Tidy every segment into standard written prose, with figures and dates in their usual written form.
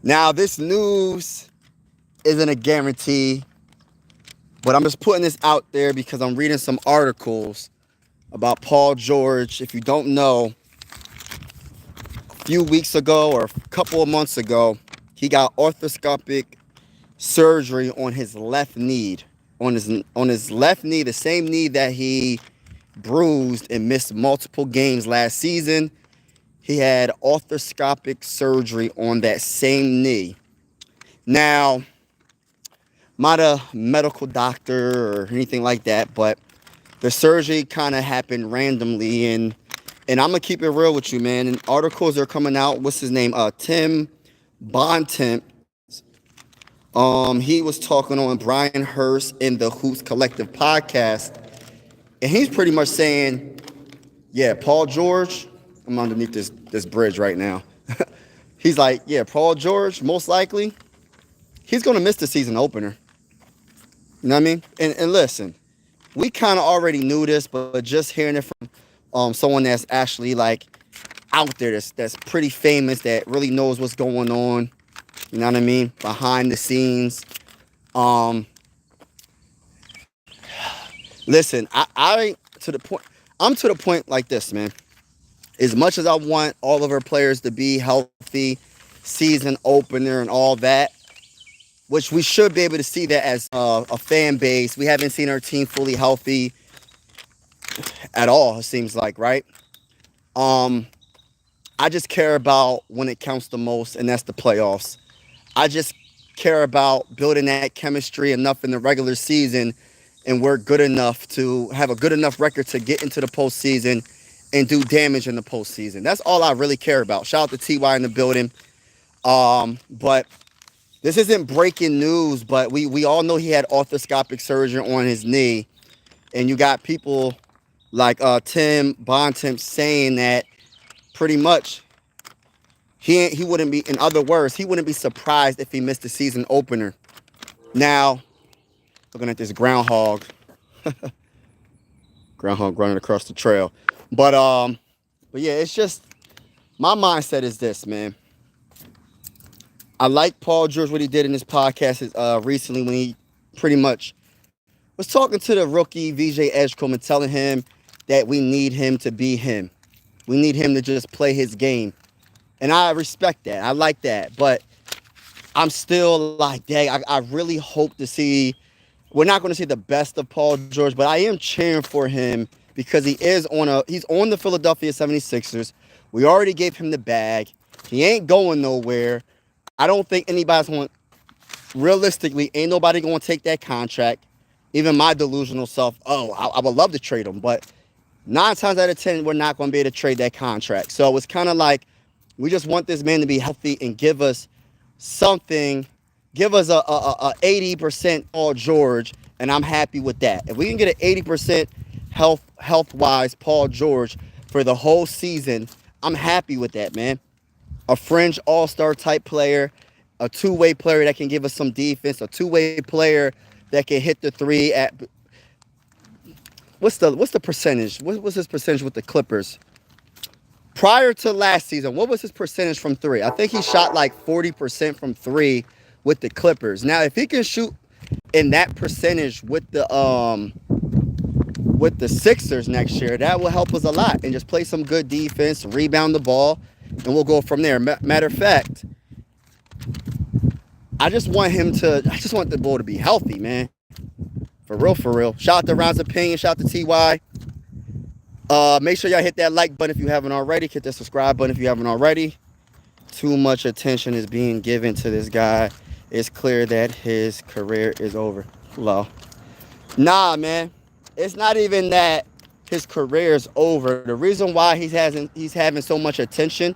Now, this news isn't a guarantee, but I'm just putting this out there because I'm reading some articles about Paul George. If you don't know, a few weeks ago or a couple of months ago, he got arthroscopic surgery on his left knee. On his left knee, the same knee that he bruised and missed multiple games last season. He had arthroscopic surgery on that same knee. Now, I'm not a medical doctor or anything like that, but the surgery kind of happened randomly, and I'm gonna keep it real with you, man. And articles are coming out. What's his name? Tim Bontemps. He was talking on Brian Hurst in the Hoops Collective podcast, and he's pretty much saying, yeah, Paul George. I'm underneath this bridge right now. He's like, yeah, Paul George, most likely, he's gonna miss the season opener. You know what I mean? And listen, we kind of already knew this, but just hearing it from someone that's actually like out there, that's pretty famous, that really knows what's going on. You know what I mean? Behind the scenes. Um, Listen, I to the point. I'm to the point like this, man. As much as I want all of our players to be healthy, season opener and all that, which we should be able to see that as a fan base. We haven't seen our team fully healthy at all, it seems like, right? Um, I just care about when it counts the most, and that's the playoffs. I just care about building that chemistry enough in the regular season, and we're good enough to have a good enough record to get into the postseason and do damage in the postseason. That's all I really care about. Shout out to TY in the building. But this isn't breaking news, but we all know he had arthroscopic surgery on his knee, and you got people like Tim Bontemps saying that pretty much he wouldn't be, in other words, he wouldn't be surprised if he missed the season opener. Now, looking at this groundhog running across the trail, but yeah, it's just my mindset is this, man. I like Paul George, what he did in this podcast recently when he pretty much was talking to the rookie VJ Edgecombe and telling him that we need him to be him. We need him to just play his game. And I respect that. I like that. But I'm still like, dang, I really hope to see, we're not going to see the best of Paul George, but I am cheering for him because he's on the Philadelphia 76ers. We already gave him the bag. He ain't going nowhere. I don't think anybody's going, realistically, ain't nobody going to take that contract. Even my delusional self, I would love to trade him, but 9 times out of 10, we're not going to be able to trade that contract. So it's kind of like we just want this man to be healthy and give us something, give us a 80% Paul George, and I'm happy with that. If we can get an 80% health-wise Paul George for the whole season, I'm happy with that, man. A fringe all-star type player, a two-way player that can give us some defense, a two-way player that can hit the three at what's the percentage? What was his percentage with the Clippers? Prior to last season, what was his percentage from three? I think he shot like 40% from three with the Clippers. Now, if he can shoot in that percentage with the Sixers next year, that will help us a lot. And just play some good defense, rebound the ball, and we'll go from there. Matter of fact, I just want the ball to be healthy, man. For real, for real. Shout out to Ron's Opinion. Shout out to TY. Make sure y'all hit that like button if you haven't already. Hit that subscribe button if you haven't already. Too much attention is being given to this guy. It's clear that his career is over. Low. Nah, man. It's not even that his career is over. The reason why he's having so much attention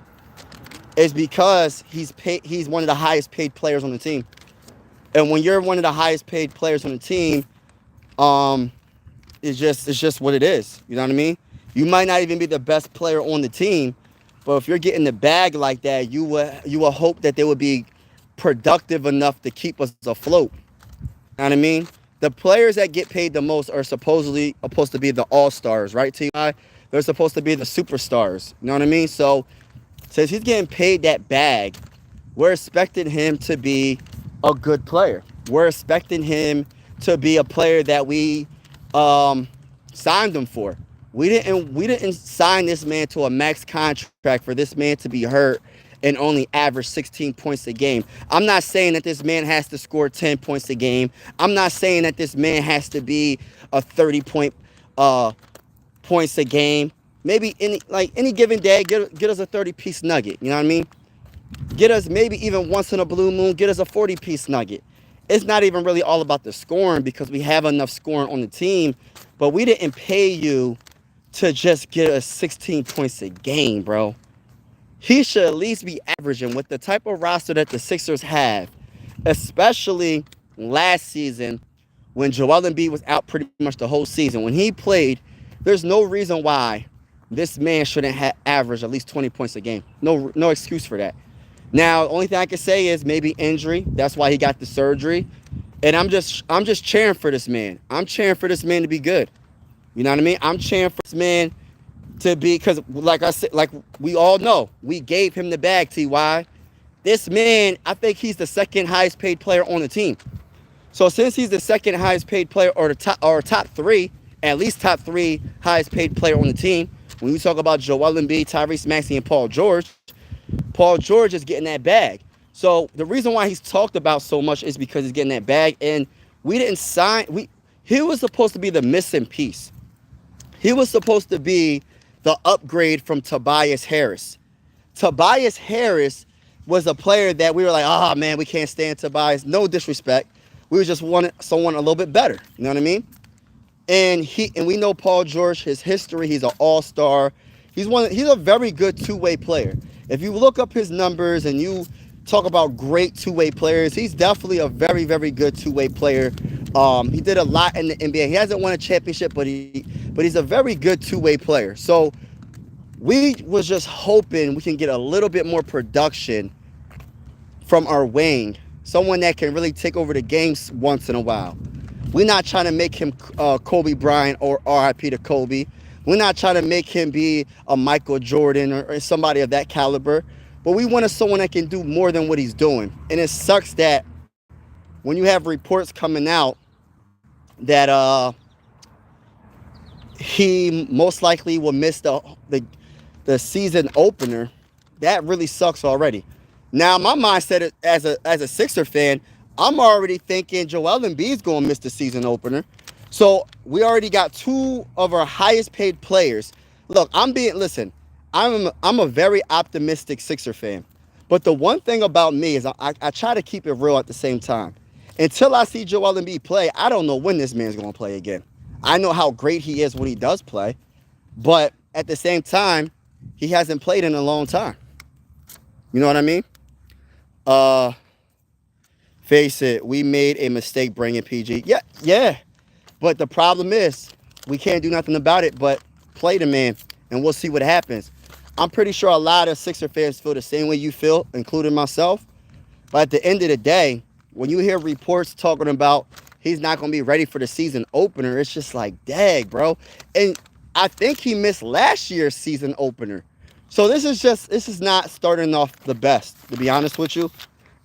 is because he's one of the highest paid players on the team. And when you're one of the highest paid players on the team, it's just what it is. You know what I mean? You might not even be the best player on the team, but if you're getting the bag like that, you will hope that they would be productive enough to keep us afloat. You know what I mean? The players that get paid the most are supposedly supposed to be the all-stars, right, T.I.? They're supposed to be the superstars. You know what I mean? So since he's getting paid that bag, We're expecting him to be a good player. We're expecting him to be a player that we signed him for. We didn't sign this man to a max contract for this man to be hurt and only average 16 points a game. I'm not saying that this man has to score 10 points a game. I'm not saying that this man has to be a 30 points a game. Maybe any given day, get us a 30-piece nugget. You know what I mean? Get us maybe even once in a blue moon, get us a 40-piece nugget. It's not even really all about the scoring because we have enough scoring on the team, but we didn't pay you to just get us 16 points a game, bro. He should at least be averaging with the type of roster that the Sixers have, especially last season when Joel Embiid was out pretty much the whole season. When he played, there's no reason why this man shouldn't have averaged at least 20 points a game. No excuse for that. Now, the only thing I can say is maybe injury. That's why he got the surgery. And I'm just cheering for this man. I'm cheering for this man to be good. You know what I mean? I'm cheering for this man to be, because like I said, like we all know, we gave him the bag, Ty. This man, I think he's the second highest paid player on the team. So since he's the second highest paid player, or the top three, at least top three highest paid player on the team, when we talk about Joel Embiid, Tyrese Maxey, and Paul George is getting that bag. So the reason why he's talked about so much is because he's getting that bag, and we didn't sign. He was supposed to be the missing piece. He was supposed to be the upgrade from Tobias Harris. Tobias Harris was a player that we were like, oh man, we can't stand Tobias. No disrespect. We just wanted someone a little bit better. You know what I mean? And we know Paul George, his history, he's an all-star. He's a very good two-way player. If you look up his numbers and you talk about great two-way players, he's definitely a very, very good two-way player. He did a lot in the NBA. He hasn't won a championship, but he's a very good two-way player. So we was just hoping we can get a little bit more production from our wing, someone that can really take over the games once in a while. We're not trying to make him Kobe Bryant or RIP to Kobe. We're not trying to make him be a Michael Jordan or somebody of that caliber. But we wanted someone that can do more than what he's doing. And it sucks that when you have reports coming out that he most likely will miss the season opener, that really sucks already. Now, my mindset as a Sixer fan, I'm already thinking Joel Embiid's going to miss the season opener. So we already got two of our highest paid players. Look, I'm a very optimistic Sixer fan. But the one thing about me is I try to keep it real at the same time. Until I see Joel Embiid play, I don't know when this man's going to play again. I know how great he is when he does play. But at the same time, he hasn't played in a long time. You know what I mean? Face it, we made a mistake bringing PG. Yeah. But the problem is, we can't do nothing about it but play the man, and we'll see what happens. I'm pretty sure a lot of Sixer fans feel the same way you feel, including myself. But at the end of the day, when you hear reports talking about he's not going to be ready for the season opener, it's just like, dang, bro. And I think he missed last year's season opener. So this is not starting off the best, to be honest with you.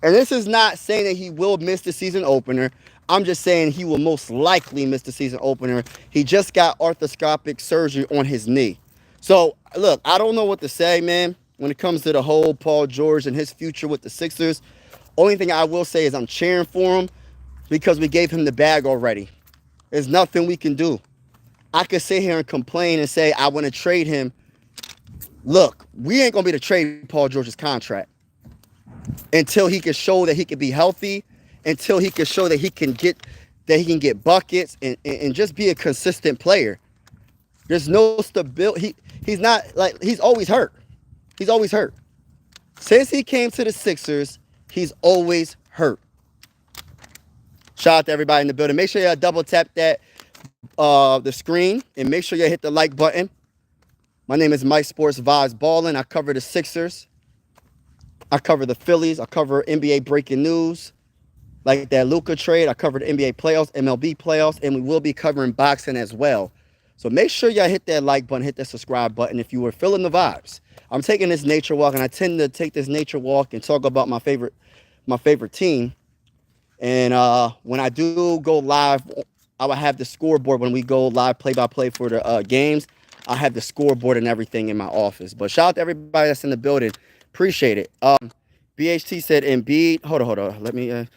And this is not saying that he will miss the season opener. I'm just saying he will most likely miss the season opener. He just got arthroscopic surgery on his knee. So, look, I don't know what to say, man, when it comes to the whole Paul George and his future with the Sixers. Only thing I will say is I'm cheering for him because we gave him the bag already. There's nothing we can do. I could sit here and complain and say I want to trade him. Look, we ain't going to be able to trade Paul George's contract until he can show that he can be healthy, until he can show that he can get buckets and just be a consistent player. There's no stability. He's not like, he's always hurt. He's always hurt. Since he came to the Sixers, he's always hurt. Shout out to everybody in the building. Make sure you double tap that the screen and make sure you hit the like button. My name is Mike Sports Vibes Ballin. I cover the Sixers. I cover the Phillies. I cover NBA breaking news, like that Luka trade. I cover the NBA playoffs, MLB playoffs, and we will be covering boxing as well. So make sure y'all hit that like button, hit that subscribe button if you were feeling the vibes. I'm taking this nature walk, and I tend to take this nature walk and talk about my favorite team. And when I do go live, I will have the scoreboard when we go live play-by-play for the games. I have the scoreboard and everything in my office. But shout out to everybody that's in the building. Appreciate it. BHT said Embiid. Hold on. Let me.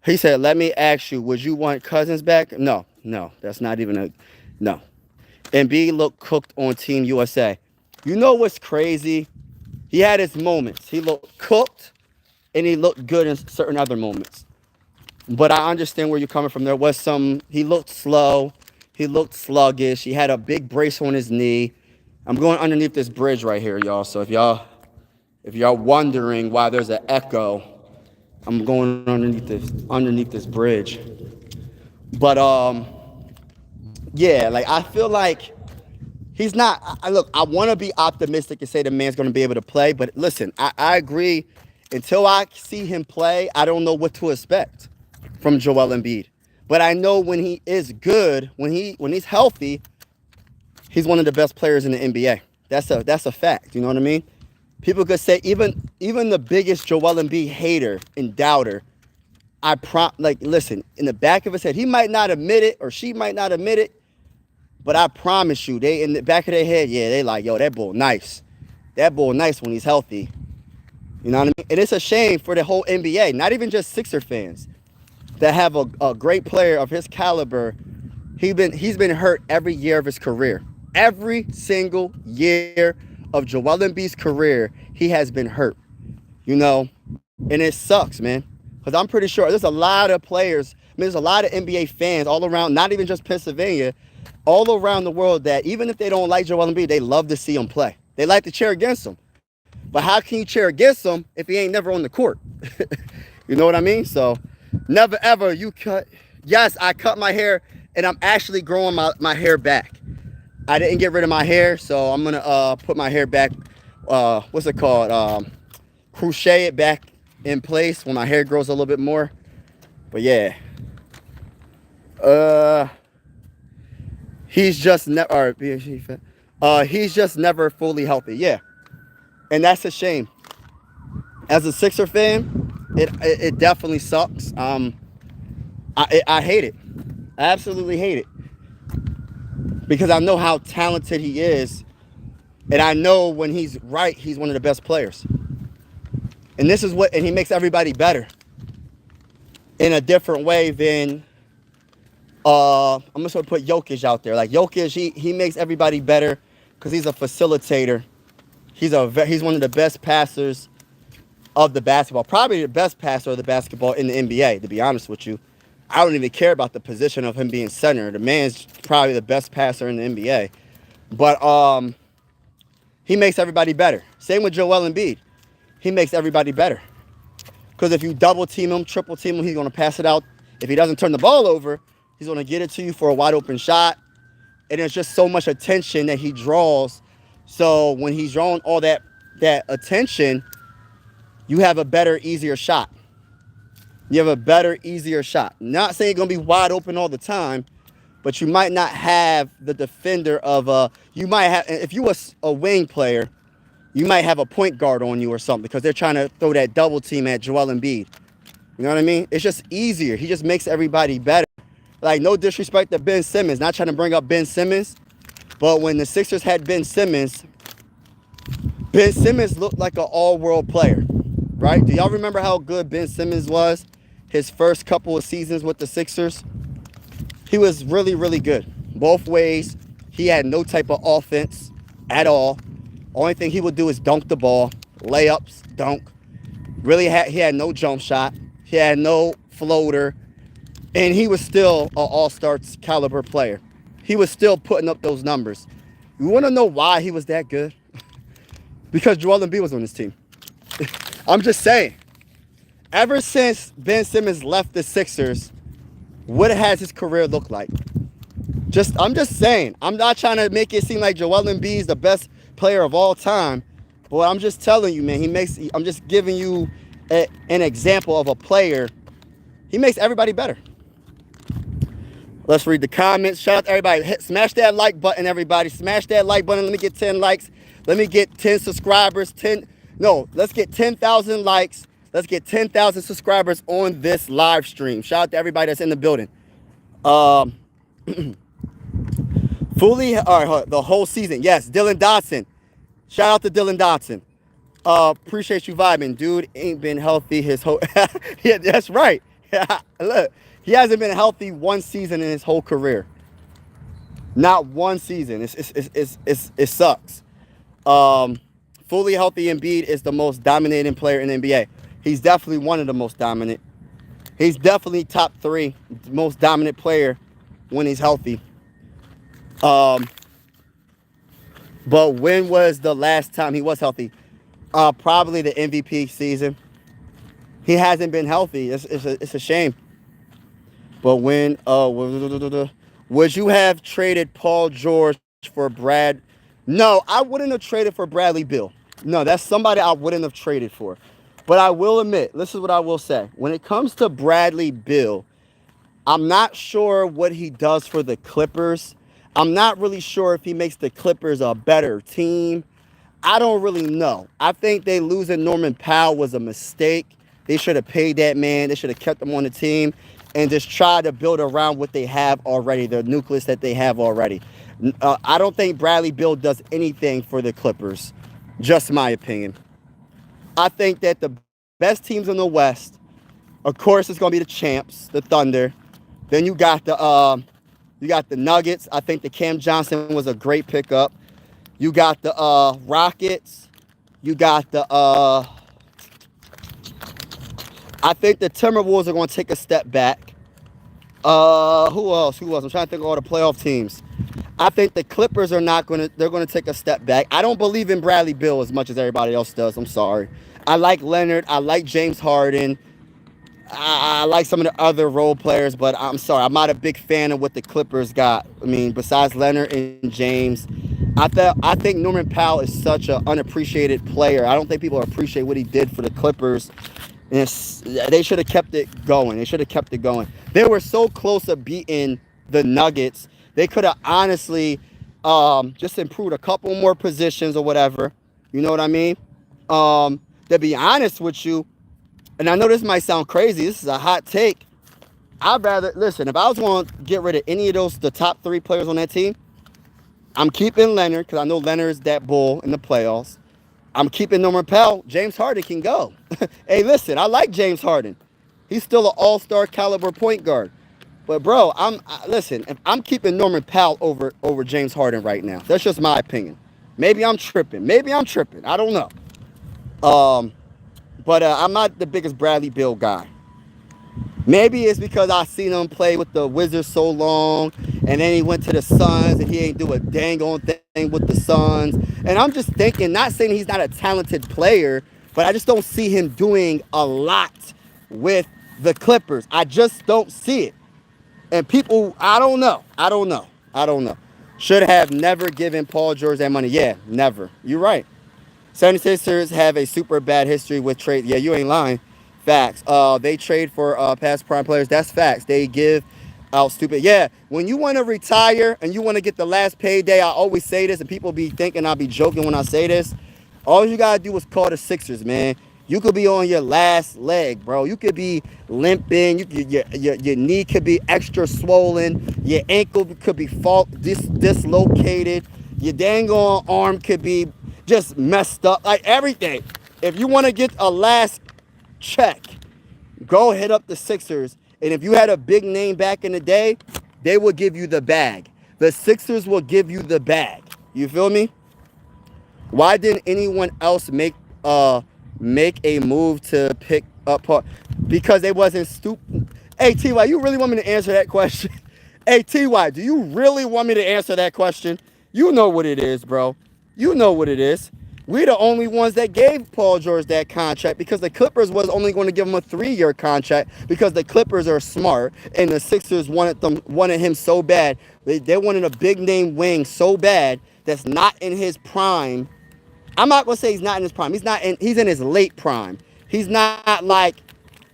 He said, let me ask you, would you want Cousins back? No. That's not even a no. Embiid looked cooked on Team USA. You know what's crazy? He had his moments. He looked cooked, and he looked good in certain other moments. But I understand where you're coming from. There was he looked slow. He looked sluggish. He had a big brace on his knee. I'm going underneath this bridge right here, y'all. So if y'all wondering why there's an echo, I'm going underneath this bridge. But yeah, like I feel like he's not. Look, I want to be optimistic and say the man's going to be able to play. But listen, I agree. Until I see him play, I don't know what to expect from Joel Embiid. But I know when he is good, when he's healthy, he's one of the best players in the NBA. That's a fact. You know what I mean? People could say even the biggest Joel Embiid hater and doubter, listen, in the back of his head, he might not admit it or she might not admit it, but I promise you, they in the back of their head, yeah, they like, yo, that bull nice. That bull nice when he's healthy. You know what I mean? And it's a shame for the whole NBA, not even just Sixer fans, that have a great player of his caliber. He's been hurt every year of his career. Every single year of Joel Embiid's career, he has been hurt. You know, and it sucks, man. Because I'm pretty sure there's a lot of players, there's a lot of NBA fans all around, not even just Pennsylvania, all around the world that even if they don't like Joel Embiid, they love to see him play. They like to cheer against him. But how can you cheer against him if he ain't never on the court? You know what I mean? So never ever you cut. Yes, I cut my hair and I'm actually growing my hair back. I didn't get rid of my hair, so I'm gonna put my hair back. What's it called? Crochet it back in place when my hair grows a little bit more. But yeah, he's just never. He's just never fully healthy. Yeah, and that's a shame. As a Sixer fan, it definitely sucks. I hate it. I absolutely hate it. Because I know how talented he is. And I know when he's right, he's one of the best players. And he makes everybody better. In a different way than, I'm just going to put Jokic out there. Like Jokic, he makes everybody better because he's a facilitator. He's one of the best passers of the basketball. Probably the best passer of the basketball in the NBA, to be honest with you. I don't even care about the position of him being center. The man's probably the best passer in the NBA. But he makes everybody better. Same with Joel Embiid. He makes everybody better. Because if you double team him, triple team him, he's going to pass it out. If he doesn't turn the ball over, he's going to get it to you for a wide open shot. And there's just so much attention that he draws. So when he's drawing all that attention, you have a better, easier shot. You have a better, easier shot. Not saying it's going to be wide open all the time, but you might not have the defender of you might have, if you was a wing player, you might have a point guard on you or something because they're trying to throw that double team at Joel Embiid. You know what I mean? It's just easier. He just makes everybody better. Like, no disrespect to Ben Simmons. Not trying to bring up Ben Simmons, but when the Sixers had Ben Simmons looked like an all-world player, right? Do y'all remember how good Ben Simmons was? His first couple of seasons with the Sixers, he was really, really good. Both ways, he had no type of offense at all. Only thing he would do is dunk the ball, layups, dunk. He had no jump shot. He had no floater. And he was still an all-star caliber player. He was still putting up those numbers. You want to know why he was that good? Because Joel Embiid was on his team. I'm just saying. Ever since Ben Simmons left the Sixers, what has his career looked like? I'm just saying. I'm not trying to make it seem like Joel Embiid is the best player of all time, but I'm just telling you, man. I'm just giving you an example of a player. He makes everybody better. Let's read the comments. Shout out to everybody. Smash that like button, everybody. Smash that like button. Let me get 10 likes. Let me get 10 subscribers. Let's get 10,000 likes. Let's get 10,000 subscribers on this live stream. Shout out to everybody that's in the building. Fully, all right, the whole season. Yes, Dylan Dodson. Shout out to Dylan Dodson. Appreciate you vibing. Dude ain't been healthy his whole... Yeah, that's right. Look, he hasn't been healthy one season in his whole career. Not one season. It sucks. Fully healthy Embiid is the most dominating player in the NBA. He's definitely one of the most dominant. He's definitely top 3 most dominant player when he's healthy. But when was the last time he was healthy? Probably the MVP season. He hasn't been healthy. It's a shame. But when would you have traded Paul George for Brad? No, I wouldn't have traded for Bradley Beal. No, that's somebody I wouldn't have traded for. But I will admit, this is what I will say. When it comes to Bradley Beal, I'm not sure what he does for the Clippers. I'm not really sure if he makes the Clippers a better team. I don't really know. I think they losing Norman Powell was a mistake. They should have paid that man. They should have kept him on the team and just tried to build around what they have already, the nucleus that they have already. I don't think Bradley Beal does anything for the Clippers. Just my opinion. I think that the best teams in the West, of course, it's going to be the champs, the Thunder. Then you got the Nuggets. I think the Cam Johnson was a great pickup. You got the Rockets. You got the I think the Timberwolves are going to take a step back. Who else? I'm trying to think of all the playoff teams. I think the Clippers are not going to, they're going to take a step back. I don't believe in Bradley Beal as much as everybody else does. I'm sorry. I like Leonard. I like James Harden. I like some of the other role players, but I'm sorry. I'm not a big fan of what the Clippers got. I mean, besides Leonard and James, I think Norman Powell is such an unappreciated player. I don't think people appreciate what he did for the Clippers. And they should have kept it going. They were so close to beating the Nuggets. They could have honestly just improved a couple more positions or whatever. You know what I mean? To be honest with you, and I know this might sound crazy. This is a hot take. I'd rather, listen, if I was going to get rid of any of the top 3 players on that team, I'm keeping Leonard because I know Leonard is that bull in the playoffs. I'm keeping Norman Powell. James Harden can go. Hey, listen, I like James Harden. He's still an all-star caliber point guard. But, bro, listen, I'm keeping Norman Powell over James Harden right now. That's just my opinion. Maybe I'm tripping. I don't know. But I'm not the biggest Bradley Beal guy. Maybe it's because I seen him play with the Wizards so long, and then he went to the Suns, and he ain't do a dang on thing with the Suns. And I'm just thinking, not saying he's not a talented player, but I just don't see him doing a lot with the Clippers. I just don't see it. And people, I don't know. Should have never given Paul George that money. Yeah, never. You're right. 76ers have a super bad history with trade. Yeah, you ain't lying. Facts. They trade for past prime players. That's facts. They give out stupid. Yeah, when you want to retire and you want to get the last payday, I always say this, and people be thinking I'll be joking when I say this. All you gotta do is call the Sixers, man. You could be on your last leg, bro. You could be limping. Your knee could be extra swollen. Your ankle could be dislocated. Your dang on arm could be just messed up, like everything. If you want to get a last check, go hit up the Sixers. And if you had a big name back in the day, they will give you the bag. The Sixers will give you the bag. You feel me? Why didn't anyone else make a move to pick up? Because they wasn't stupid. Hey, TY, you really want me to answer that question? Hey, TY, do you really want me to answer that question? You know what it is, bro. You know what it is. We're the only ones that gave Paul George that contract because the Clippers was only going to give him a 3-year contract because the Clippers are smart and the Sixers wanted him so bad. They wanted a big name wing so bad that's not in his prime. I'm not going to say he's not in his prime. He's in his late prime. He's not like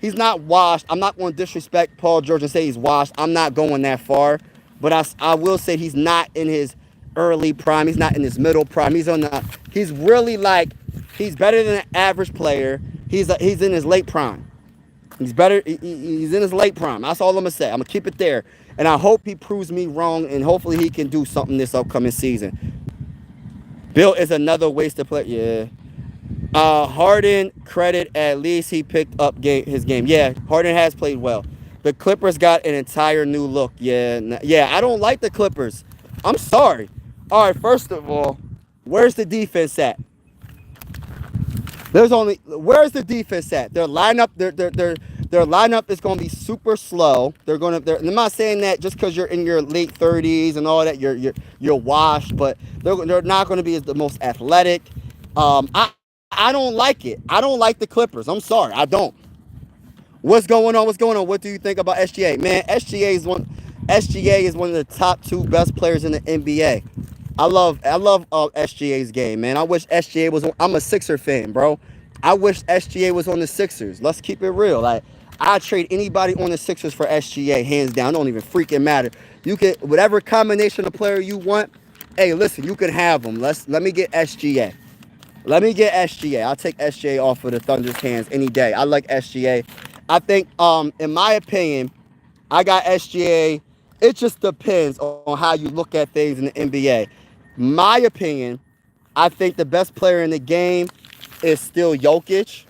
he's not washed. I'm not going to disrespect Paul George and say he's washed. I'm not going that far. But I will say he's not in his early prime. He's not in his middle prime. He's really like, he's better than an average player. He's in his late prime. He's better. He's in his late prime. That's all I'm going to say. I'm going to keep it there. And I hope he proves me wrong, and hopefully he can do something this upcoming season. Bill is another waste to play. Yeah. Harden, credit, at least he picked up his game. Yeah, Harden has played well. The Clippers got an entire new look. Yeah, I don't like the Clippers. I'm sorry. All right, first of all, where's the defense at? Where's the defense at? Their lineup, their lineup is going to be super slow. I'm not saying that just because you're in your late 30s and all that, you're washed, but they're not going to be the most athletic. I don't like it. I don't like the Clippers. I'm sorry, I don't. What's going on? What do you think about SGA? Man, SGA is one of the top 2 best players in the NBA. I love SGA's game, man. I wish SGA was on. I'm a Sixer fan, bro. I wish SGA was on the Sixers. Let's keep it real. Like, I'd trade anybody on the Sixers for SGA, hands down. It don't even freaking matter. You can, whatever combination of player you want. Hey, listen, you can have them. Let me get SGA. Let me get SGA. I'll take SGA off of the Thunder's hands any day. I like SGA. I think, in my opinion, I got SGA. It just depends on how you look at things in the NBA. My opinion, I think the best player in the game is still Jokic.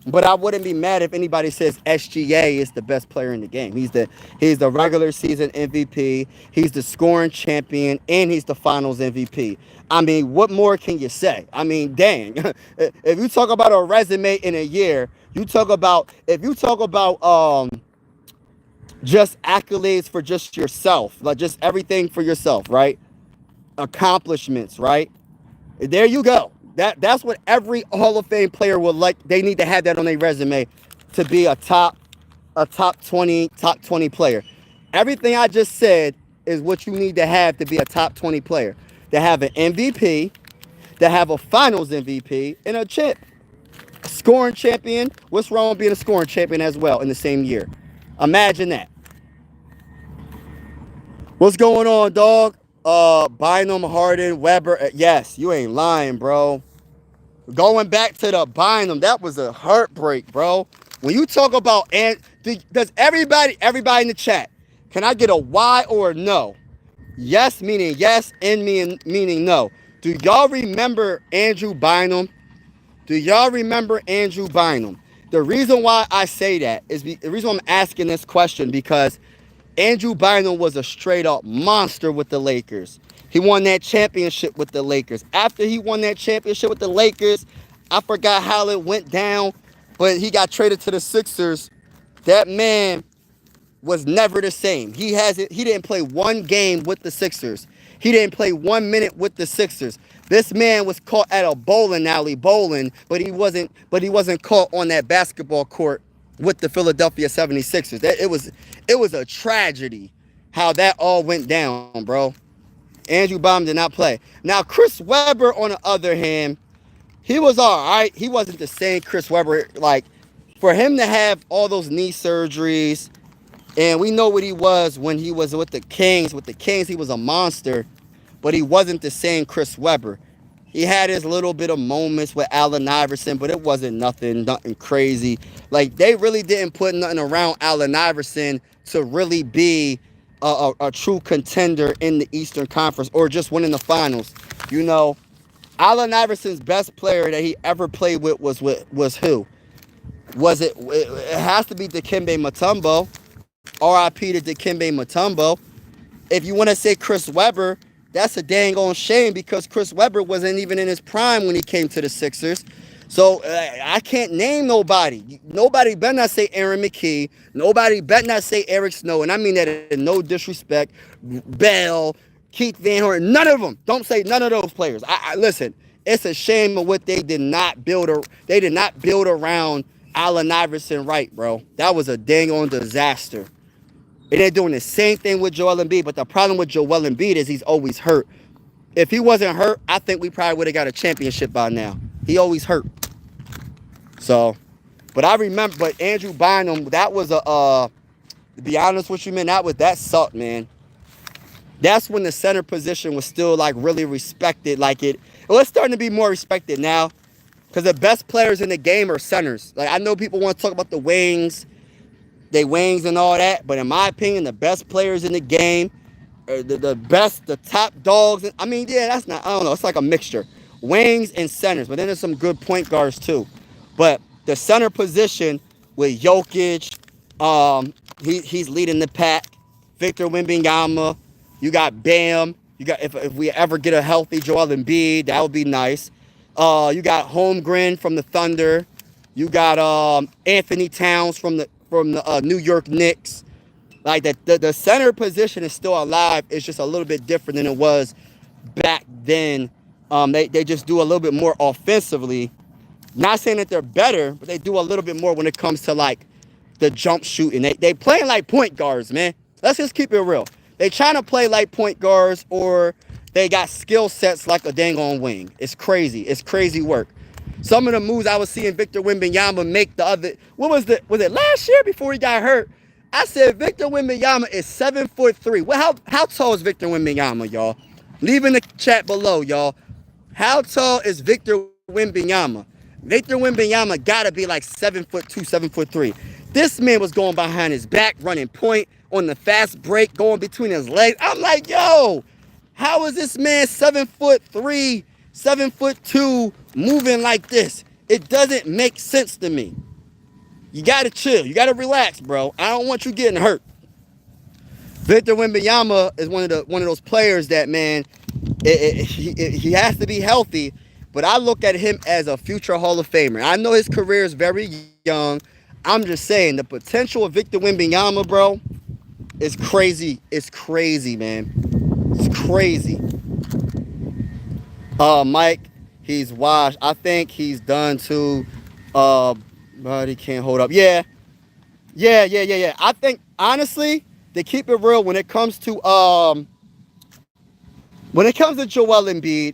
But I wouldn't be mad if anybody says SGA is the best player in the game. He's the regular season MVP. He's the scoring champion, and he's the Finals MVP. I mean, what more can you say? I mean, dang. If you talk about a resume in a year, if you talk about just accolades for just yourself, like just everything for yourself, right? Accomplishments, right? There you go. That's what every Hall of Fame player would like. They need to have that on their resume to be a top 20 player. Everything I just said is what you need to have to be a top 20 player. To have an MVP, to have a Finals MVP, and a chip. Scoring champion. What's wrong with being a scoring champion as well in the same year? Imagine that. What's going on, dog? Bynum, Harden, Weber. Yes, you ain't lying, bro. Going back to the Bynum, that was a heartbreak, bro. When you talk about, does everybody in the chat, can I get a Y or a no? Yes meaning yes, and meaning no. Do y'all remember Andrew Bynum? Do y'all remember Andrew Bynum? The reason why I say that is the reason I'm asking this question, because Andrew Bynum was a straight up monster with the Lakers. He won that championship with the Lakers. After he won that championship with the Lakers, I forgot how it went down, but he got traded to the Sixers. That man was never the same. He didn't play one game with the Sixers. He didn't play 1 minute with the Sixers. This man was caught at a bowling alley bowling, but he wasn't caught on that basketball court with the Philadelphia 76ers. It was a tragedy how that all went down, bro. Andrew Bynum did not play. Now, Chris Webber, on the other hand, he was all right. He wasn't the same Chris Webber. Like, for him to have all those knee surgeries, and we know what he was when he was with the Kings. With the Kings, he was a monster, but he wasn't the same Chris Webber. He had his little bit of moments with Allen Iverson, but it wasn't nothing crazy. Like, they really didn't put nothing around Allen Iverson to really be a true contender in the Eastern Conference or just winning the finals. You know, Allen Iverson's best player that he ever played with was who? It has to be Dikembe Mutombo. R.I.P. to Dikembe Mutombo. If you want to say Chris Webber, that's a dang on shame, because Chris Webber wasn't even in his prime when he came to the Sixers. So I can't name nobody. Nobody better not say Aaron McKee. Nobody better not say Eric Snow. And I mean that in no disrespect. Bell, Keith Van Horn, none of them. Don't say none of those players. Listen, it's a shame of what they did not build. They did not build around Allen Iverson right, bro. That was a dang on disaster. And they're doing the same thing with Joel Embiid. But the problem with Joel Embiid is he's always hurt. If he wasn't hurt, I think we probably would have got a championship by now. He always hurt. So But I remember, but Andrew Bynum, that was to be honest with you, man, that sucked, man. That's when the center position was still like really respected. Well, it's starting to be more respected now because the best players in the game are centers. Like I know people want to talk about the wings, and all that, but in my opinion, the best players in the game are the top dogs. I mean, yeah, that's not, I don't know, it's like a mixture. Wings and centers, but then there's some good point guards too. But the center position with Jokic, he's leading the pack. Victor Wembanyama, you got Bam. You got if we ever get a healthy Joel Embiid, that would be nice. You got Holmgren from the Thunder. You got Anthony Towns from the New York Knicks. Like the center position is still alive. It's just a little bit different than it was back then. They just do a little bit more offensively. Not saying that they're better, but they do a little bit more when it comes to like the jump shooting. They playing like point guards, man. Let's just keep it real. They trying to play like point guards, or they got skill sets like a dang on wing. It's crazy. It's crazy work. Some of the moves I was seeing Victor Wembanyama make the other. Was it last year before he got hurt? I said Victor Wembanyama is 7'3". Well, how tall is Victor Wembanyama, y'all? Leave in the chat below, y'all. How tall is Victor Wembanyama? Victor Wembanyama gotta be like 7'2", 7'3". This man was going behind his back, running point on the fast break, going between his legs. I'm like, yo, how is this man 7'3", 7'2", moving like this? It doesn't make sense to me. You gotta chill. You gotta relax, bro. I don't want you getting hurt. Victor Wembanyama is one of those players that, man, he has to be healthy. But I look at him as a future Hall of Famer. I know his career is very young. I'm just saying the potential of Victor Wembanyama, bro, is crazy. It's crazy, man. It's crazy. Mike, he's washed. I think he's done too. But he can't hold up. Yeah. I think honestly, to keep it real, when it comes to Joel Embiid,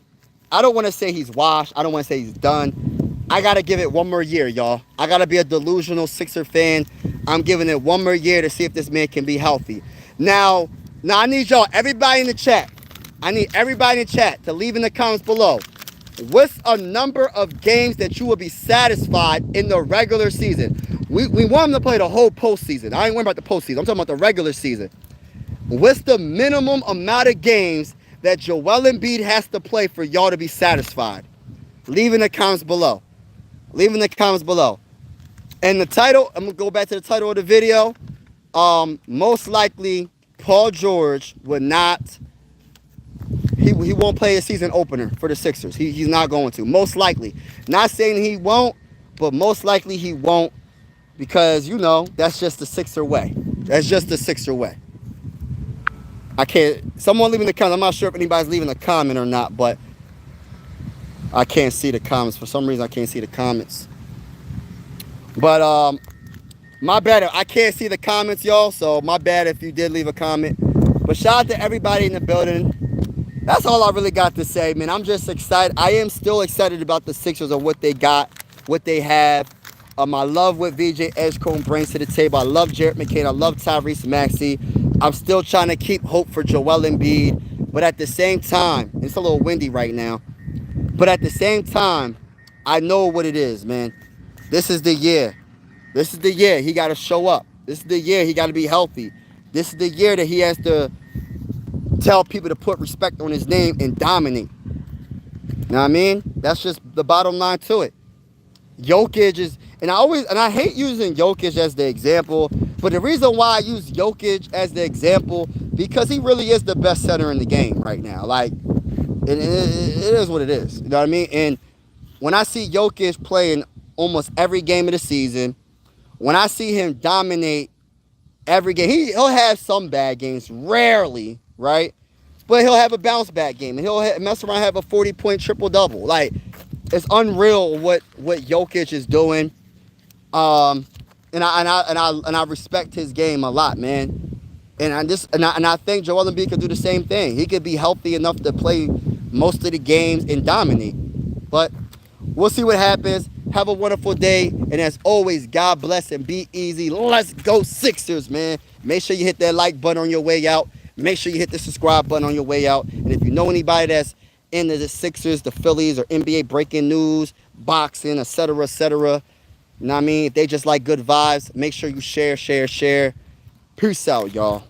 I don't want to say he's washed. I don't want to say he's done. I got to give it one more year, y'all. I got to be a delusional Sixer fan. I'm giving it one more year to see if this man can be healthy. Now I need y'all, everybody in the chat. I need everybody in the chat to leave in the comments below. What's a number of games that you will be satisfied in the regular season? We want him to play the whole postseason. I ain't worried about the postseason. I'm talking about the regular season. What's the minimum amount of games that Joel Embiid has to play for y'all to be satisfied? Leave in the comments below. Leave in the comments below. And the title, I'm going to go back to the title of the video. Most likely, Paul George would not... He won't play a season opener for the Sixers. He's not going to. Most likely. Not saying he won't, but most likely he won't, because, you know, that's just the Sixer way. That's just the Sixer way. I can't... Someone leaving the comment. I'm not sure if anybody's leaving a comment or not, but I can't see the comments. For some reason, I can't see the comments. But, my bad. I can't see the comments, y'all, so my bad if you did leave a comment. But shout out to everybody in the building. That's all I really got to say, man. I'm just excited. I am still excited about the Sixers and what they got, what they have. I love what VJ Edgecombe brings to the table. I love Jared McCain. I love Tyrese Maxey. I'm still trying to keep hope for Joel Embiid. But at the same time, it's a little windy right now. But at the same time, I know what it is, man. This is the year. This is the year he got to show up. This is the year he got to be healthy. This is the year that he has to tell people to put respect on his name and dominate. You know what I mean? That's just the bottom line to it. Jokic is, and I hate using Jokic as the example, but the reason why I use Jokic as the example, because he really is the best center in the game right now. Like, it is what it is. You know what I mean? And when I see Jokic playing almost every game of the season, when I see him dominate every game, he'll have some bad games, rarely, right? But he'll have a bounce back game, and he'll mess around and have a 40-point triple-double. Like, it's unreal what Jokic is doing. And I respect his game a lot, man. And I think Joel Embiid could do the same thing. He could be healthy enough to play most of the games and dominate. But we'll see what happens. Have a wonderful day. And as always, God bless and be easy. Let's go Sixers, man. Make sure you hit that like button on your way out. Make sure you hit the subscribe button on your way out. And if you know anybody that's into the Sixers, the Phillies, or NBA breaking news, boxing, etc., etc., you know what I mean? If they just like good vibes, make sure you share. Peace out, y'all.